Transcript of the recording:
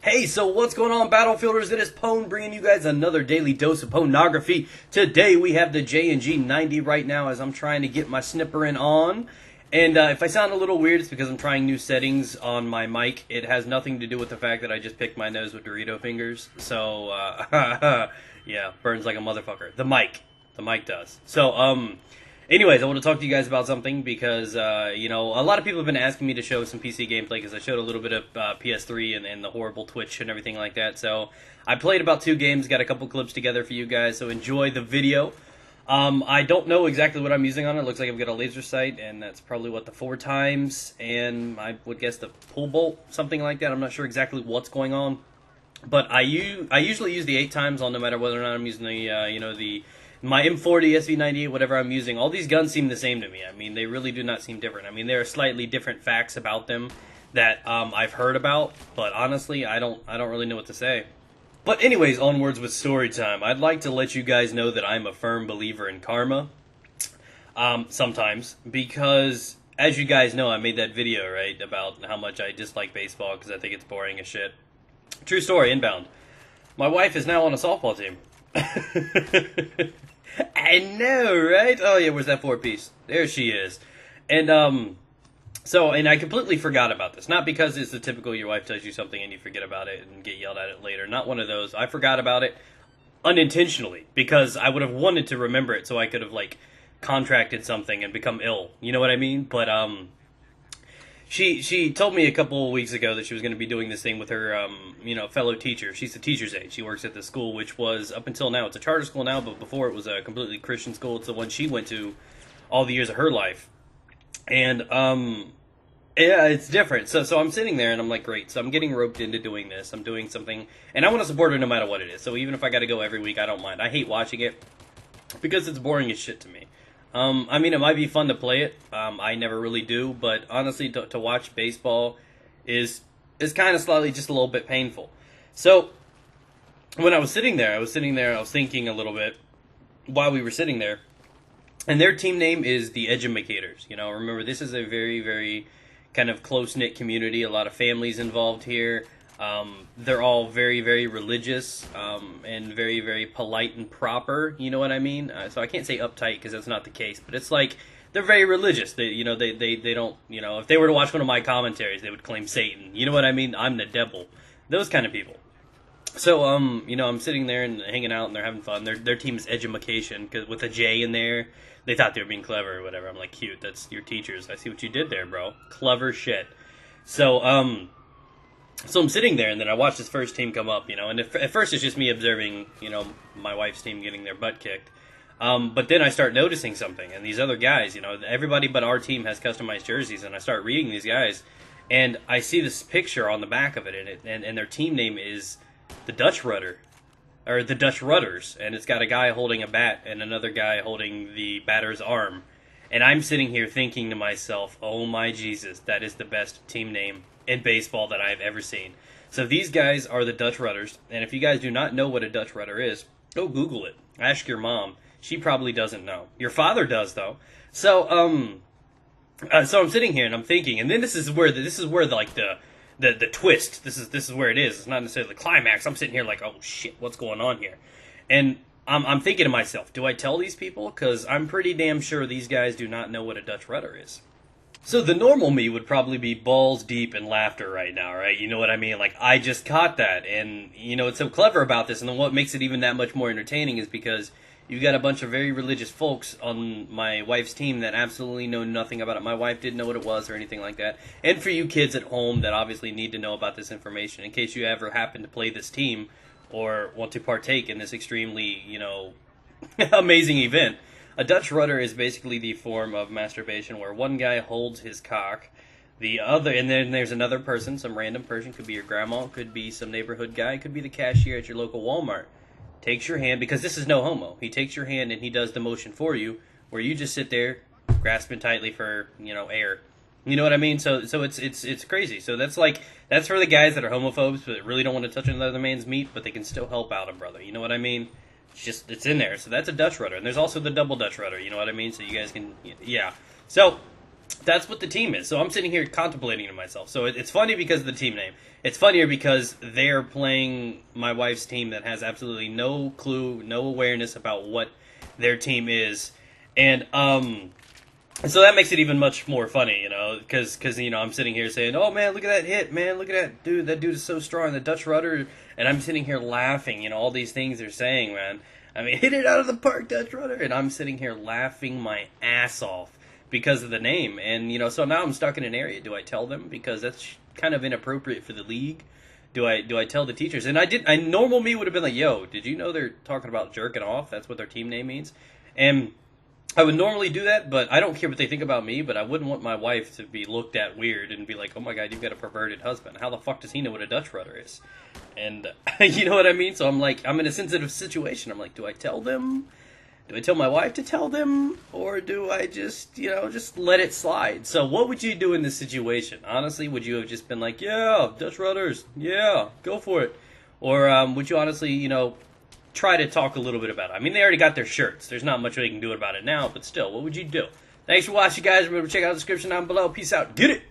Hey, so what's going on, Battlefielders? It is Pone bringing you guys another daily dose of ponography. Today we have the JNG90 right now as I'm trying to get my snippering on. And if I sound a little weird, it's because I'm trying new settings on my mic. It has nothing to do with the fact that I just picked my nose with Dorito fingers. So, yeah, burns like a motherfucker. The mic does. So, anyways, I want to talk to you guys about something because, you know, a lot of people have been asking me to show some PC gameplay because I showed a little bit of PS3 and the horrible Twitch and everything like that. So I played about 2 games, got a couple clips together for you guys, so enjoy the video. I don't know exactly what I'm using on it. It looks like I've got a laser sight, and that's probably what, the 4 times, and I would guess the pull bolt, something like that. I'm not sure exactly what's going on, but I usually use the 8 times on no matter whether or not I'm using the, you know, my M40, SV98, whatever I'm using. All these guns seem the same to me. I mean, they really do not seem different. I mean, there are slightly different facts about them that I've heard about, but honestly, I don't really know what to say. But anyways, onwards with story time. I'd like to let you guys know that I'm a firm believer in karma. Sometimes, because as you guys know, I made that video, right, about how much I dislike baseball because I think it's boring as shit. True story, inbound. My wife is now on a softball team. I know, right? Oh yeah, where's that 4-piece? There she is. And and I completely forgot about this. Not because it's the typical your wife tells you something and you forget about it and get yelled at it later. Not one of those. I forgot about it unintentionally because I would have wanted to remember it so I could have, like, contracted something and become ill. You know what I mean? But She told me a couple of weeks ago that she was going to be doing this thing with her, you know, fellow teacher. She's a teacher's aide. She works at the school, which was, up until now, it's a charter school now, but before it was a completely Christian school. It's the one she went to all the years of her life. And, yeah, it's different. So I'm sitting there, and I'm like, great. So I'm getting roped into doing this. I'm doing something, and I want to support her no matter what it is. So even if I got to go every week, I don't mind. I hate watching it because it's boring as shit to me. I mean, it might be fun to play it. I never really do, but honestly, to watch baseball is kind of slightly just a little bit painful. So when I was sitting there, I was thinking a little bit while we were sitting there, and their team name is the Educators. You know, remember, this is a very, very kind of close-knit community, a lot of families involved here. They're all very, very religious, and very, very polite and proper, you know what I mean? So I can't say uptight because that's not the case, but it's like, they're very religious. They, you know, they don't, you know, if they were to watch one of my commentaries, they would claim Satan. You know what I mean? I'm the devil. Those kind of people. So, you know, I'm sitting there and hanging out, and they're having fun. Their team is Edumacation, cause with a J in there. They thought they were being clever or whatever. I'm like, cute, that's your teachers. I see what you did there, bro. Clever shit. So, so I'm sitting there, and then I watch this first team come up, you know, and at first it's just me observing, you know, my wife's team getting their butt kicked. But then I start noticing something, and these other guys, you know, everybody but our team has customized jerseys, and I start reading these guys, and I see this picture on the back of it, and their team name is the Dutch Rudder, or the Dutch Rudders, and it's got a guy holding a bat and another guy holding the batter's arm. And I'm sitting here thinking to myself, oh my Jesus, that is the best team name in baseball that I've ever seen. So these guys are the Dutch Rudders, and if you guys do not know what a Dutch Rudder is, go Google it. Ask your mom. She probably doesn't know. Your father does, though. So, so I'm sitting here and I'm thinking, and then this is where like the twist. This is where it is. It's not necessarily the climax. I'm sitting here like, oh shit, what's going on here? And I'm thinking to myself, do I tell these people? Because I'm pretty damn sure these guys do not know what a Dutch Rudder is. So the normal me would probably be balls deep in laughter right now, right? You know what I mean? Like, I just caught that, and, you know, it's so clever about this, and then what makes it even that much more entertaining is because you've got a bunch of very religious folks on my wife's team that absolutely know nothing about it. My wife didn't know what it was or anything like that. And for you kids at home that obviously need to know about this information, in case you ever happen to play this team or want to partake in this extremely, you know, amazing event, a Dutch rudder is basically the form of masturbation where one guy holds his cock, the other, and then there's another person, some random person, could be your grandma, could be some neighborhood guy, could be the cashier at your local Walmart, takes your hand, because this is no homo, he takes your hand and he does the motion for you, where you just sit there, grasping tightly for, you know, air. You know what I mean? So it's crazy. So that's for the guys that are homophobes, but really don't want to touch another man's meat, but they can still help out a brother. You know what I mean? It's in there. So that's a Dutch rudder. And there's also the double Dutch rudder. You know what I mean? So you guys can, yeah. So that's what the team is. So I'm sitting here contemplating to myself. So it's funny because of the team name. It's funnier because they're playing my wife's team that has absolutely no clue, no awareness about what their team is. And so that makes it even much more funny, you know, because you know, I'm sitting here saying, "Oh man, look at that hit, man! Look at that dude! That dude is so strong, the Dutch rudder." And I'm sitting here laughing, you know, all these things they're saying, man. I mean, hit it out of the park, Dutch rudder, and I'm sitting here laughing my ass off because of the name. And you know, so now I'm stuck in an area. Do I tell them because that's kind of inappropriate for the league? Do I tell the teachers? And normal me would have been like, "Yo, did you know they're talking about jerking off? That's what their team name means." And I would normally do that, but I don't care what they think about me, but I wouldn't want my wife to be looked at weird and be like, "Oh my God, you've got a perverted husband. How the fuck does he know what a Dutch rudder is?" And you know what I mean? So I'm like, I'm in a sensitive situation. I'm like, do I tell them? Do I tell my wife to tell them? Or do I just, you know, just let it slide? So what would you do in this situation? Honestly, would you have just been like, "Yeah, Dutch rudders, yeah, go for it"? Or would you honestly, you know, try to talk a little bit about it? I mean, they already got their shirts. There's not much they can do about it now, but still, what would you do? Thanks for watching, guys. Remember to check out the description down below. Peace out. Get it!